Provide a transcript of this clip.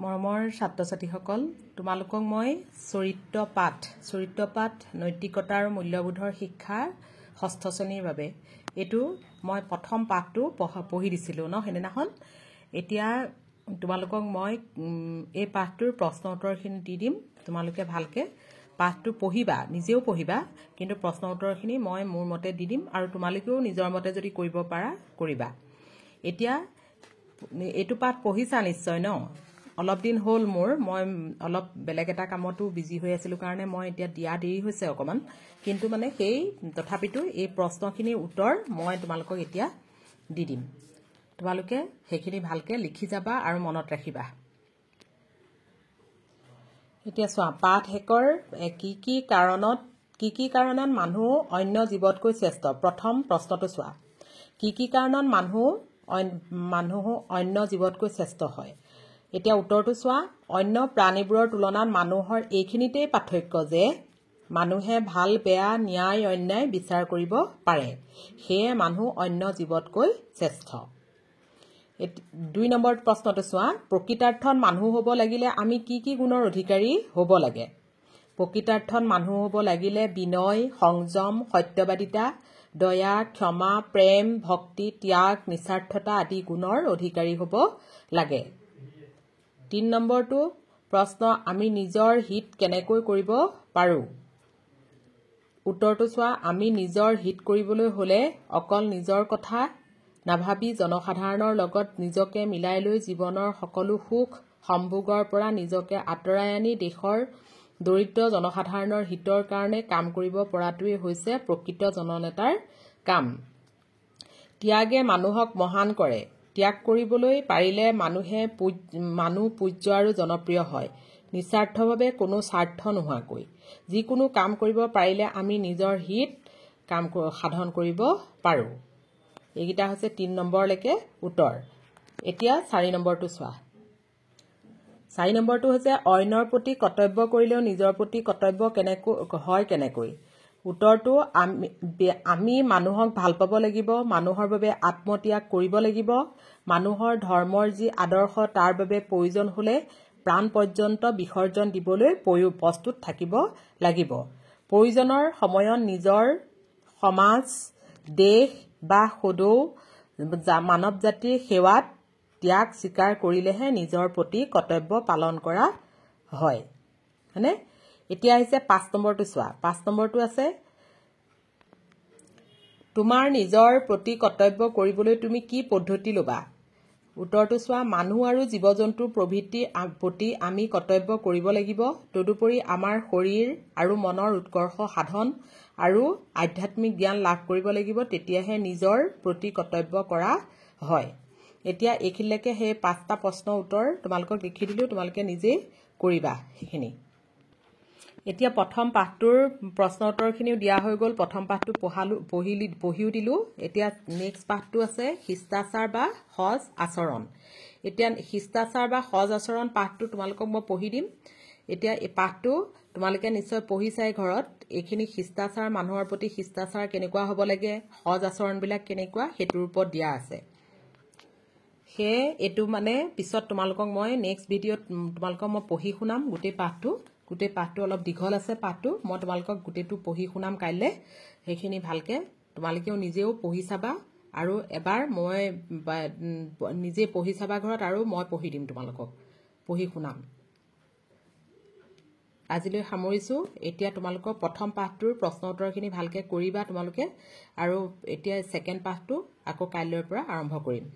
মৰমৰ ছাত্ৰ-ছাত্ৰীসকল, তোমালোকক মই চৰিত্ৰ পাঠ নৈতিকতা আৰু মূল্যবোধৰ শিক্ষা ষষ্ঠ শ্ৰেণীৰ বাবে এইটো মই প্ৰথম পাঠটো পঢ়ি দিছিলোঁ ন সেইদিনাখন। এতিয়া তোমালোকক মই এই পাঠটোৰ প্ৰশ্ন উত্তৰখিনি দি দিম। তোমালোকে ভালকে পাঠটো পঢ়িবা, নিজেও পঢ়িবা, কিন্তু প্ৰশ্ন উত্তৰখিনি মই মোৰ মতে দি দিম আৰু তোমালোকেও নিজৰ মতে যদি কৰিব পাৰা কৰিবা। এতিয়া এইটো পাঠ পঢ়িছা নিশ্চয় ন? অলপ দিন হ'ল মই অলপ বেলেগ এটা কামতো বিজি হৈ আছিলোঁ কাৰণে মই এতিয়া দিয়া দেৰি হৈছে অকণমান, কিন্তু মানে সেই তথাপিতো এই প্ৰশ্নখিনিৰ উত্তৰ মই তোমালোকক এতিয়া দি দিম। তোমালোকে সেইখিনি ভালকে লিখি যাবা আৰু মনত ৰাখিবা। এতিয়া চোৱা, পাঠ একৰ কি কি কাৰণত মানুহ অন্য জীৱতকৈ শ্ৰেষ্ঠ। প্ৰথম প্ৰশ্নটো চোৱা, কি কাৰণত মানুহ অন্য জীৱতকৈ শ্ৰেষ্ঠ হয়। এতিয়া উত্তৰটো চোৱা, অন্য প্ৰাণীবোৰৰ তুলনাত মানুহৰ এইখিনিতেই পাৰ্থক্য যে মানুহে ভাল বেয়া ন্যায় অন্যায় বিচাৰ কৰিব পাৰে, সেয়ে মানুহ অন্য জীৱতকৈ শ্ৰেষ্ঠ। 2 নম্বৰ প্ৰশ্নটো চোৱা, প্ৰকৃতাৰ্থত মানুহ হ'ব লাগিলে আমি কি গুণৰ অধিকাৰী হ'ব লাগে। প্ৰকৃতাৰ্থত মানুহ হ'ব লাগিলে বিনয়, সংযম, সত্যবাদিতা, দয়া, ক্ষমা, প্ৰেম, ভক্তি, ত্যাগ, নিস্বাৰ্থতা আদি গুণৰ অধিকাৰী হ'ব লাগে। 3 নম্বৰটো প্ৰশ্ন, আমি নিজৰ হিত কেনেকৈ কৰিব পাৰোঁ। উত্তৰটো চোৱা, আমি নিজৰ হিত কৰিবলৈ হ'লে অকল নিজৰ কথা নাভাবি জনসাধাৰণৰ লগত নিজকে মিলাই লৈ জীৱনৰ সকলো সুখ সম্ভোগৰ পৰা নিজকে আঁতৰাই আনি দেশৰ দৰিদ্ৰ জনসাধাৰণৰ হিতৰ কাৰণে কাম কৰিব পৰাটোৱেই হৈছে প্ৰকৃত জননেতাৰ কাম। ত্যাগে মানুহক মহান কৰে। ত্যাগ কৰিবলৈ পাৰিলে মানুহ পূজ্য আৰু জনপ্ৰিয় হয়, নিস্বাৰ্থভাৱে কোনো স্বাৰ্থ নোহোৱাকৈ। যিকোনো কাম কৰিব পাৰিলে আমি নিজৰ হিত সাধন কৰিব পাৰোঁ। এইকেইটা হৈছে 3 নম্বৰলৈকে উত্তৰ। এতিয়া 4 নম্বৰটো চোৱা। 4 নম্বৰটো হৈছে অন্যৰ প্ৰতি কৰ্তব্য কৰিলেও নিজৰ প্ৰতি কৰ্তব্য কেনেকৈ। উত্তৰটো, আমি মানুহক ভাল পাব লাগিব, মানুহৰ বাবে আত্মত্যাগ কৰিব লাগিব, মানুহৰ ধৰ্মৰ যি আদৰ্শ তাৰ বাবে প্ৰয়োজন হ'লে প্ৰাণ পৰ্যন্ত বিসৰ্জন দিবলৈ প্ৰস্তুত থাকিব লাগিব। প্ৰয়োজনৰ সময়ত নিজৰ সমাজ, দেশ বা সদৌ মানৱ জাতিৰ সেৱাত ত্যাগ স্বীকাৰ কৰিলেহে নিজৰ প্ৰতি কৰ্তব্য পালন কৰা হয়। হয়নে? এতিয়া আহিছে 5 নম্বৰটো চোৱা। 5 নম্বৰটো আছে, তোমাৰ নিজৰ প্ৰতি কৰ্তব্য কৰিবলৈ তুমি কি পদ্ধতি ল'বা। উত্তৰটো চোৱা, মানুহ আৰু জীৱ জন্তুৰ প্ৰভৃতিৰ প্ৰতি আমি কৰ্তব্য কৰিব লাগিব। তদুপৰি আমাৰ শৰীৰ আৰু মনৰ উৎকৰ্ষ সাধন আৰু আধ্যাত্মিক জ্ঞান লাভ কৰিব লাগিব, তেতিয়াহে নিজৰ প্ৰতি কৰ্তব্য কৰা হয়। এতিয়া এইখিনিলৈকে সেই 5টা প্ৰশ্নৰ উত্তৰ তোমালোকক লিখি দিলোঁ, তোমালোকে নিজেই কৰিবা সেইখিনি। এতিয়া প্ৰথম পাঠটোৰ প্ৰশ্ন উত্তৰখিনিও দিয়া হৈ গ'ল। প্ৰথম পাঠটো পঢ়িও দিলোঁ। এতিয়া নেক্সট পাঠটো আছে শিষ্টাচাৰ বা সজ আচৰণ। এতিয়া শিষ্টাচাৰ বা সজ আচৰণ পাঠটো তোমালোকক মই পঢ়ি দিম। এতিয়া এই পাঠটো তোমালোকে নিশ্চয় পঢ়িছাই ঘৰত। এইখিনি শিষ্টাচাৰ, মানুহৰ প্ৰতি শিষ্টাচাৰ কেনেকুৱা হ'ব লাগে, সজ আচৰণবিলাক কেনেকুৱা, সেইটোৰ ওপৰত দিয়া আছে। সেয়ে এইটো মানে পিছত তোমালোকক মই নেক্সট ভিডিঅ'ত তোমালোকক মই পঢ়ি শুনাম গোটেই পাঠটো অলপ দীঘল আছে পাঠটো। মই তোমালোকক গোটেইটো পঢ়ি শুনাম কাইলৈ। সেইখিনি ভালকে তোমালোকেও নিজেও পঢ়ি চাবা আৰু এবাৰ মই নিজে পঢ়ি চাবা ঘৰত, আৰু মই পঢ়ি দিম, তোমালোকক পঢ়ি শুনাম। আজিলৈ সামৰিছোঁ। এতিয়া তোমালোকৰ প্ৰথম পাঠটোৰ প্ৰশ্ন উত্তৰখিনি ভালকে কৰিবা তোমালোকে, আৰু এতিয়া 2nd পাঠটো আকৌ কাইলৈৰ পৰা আৰম্ভ কৰিম।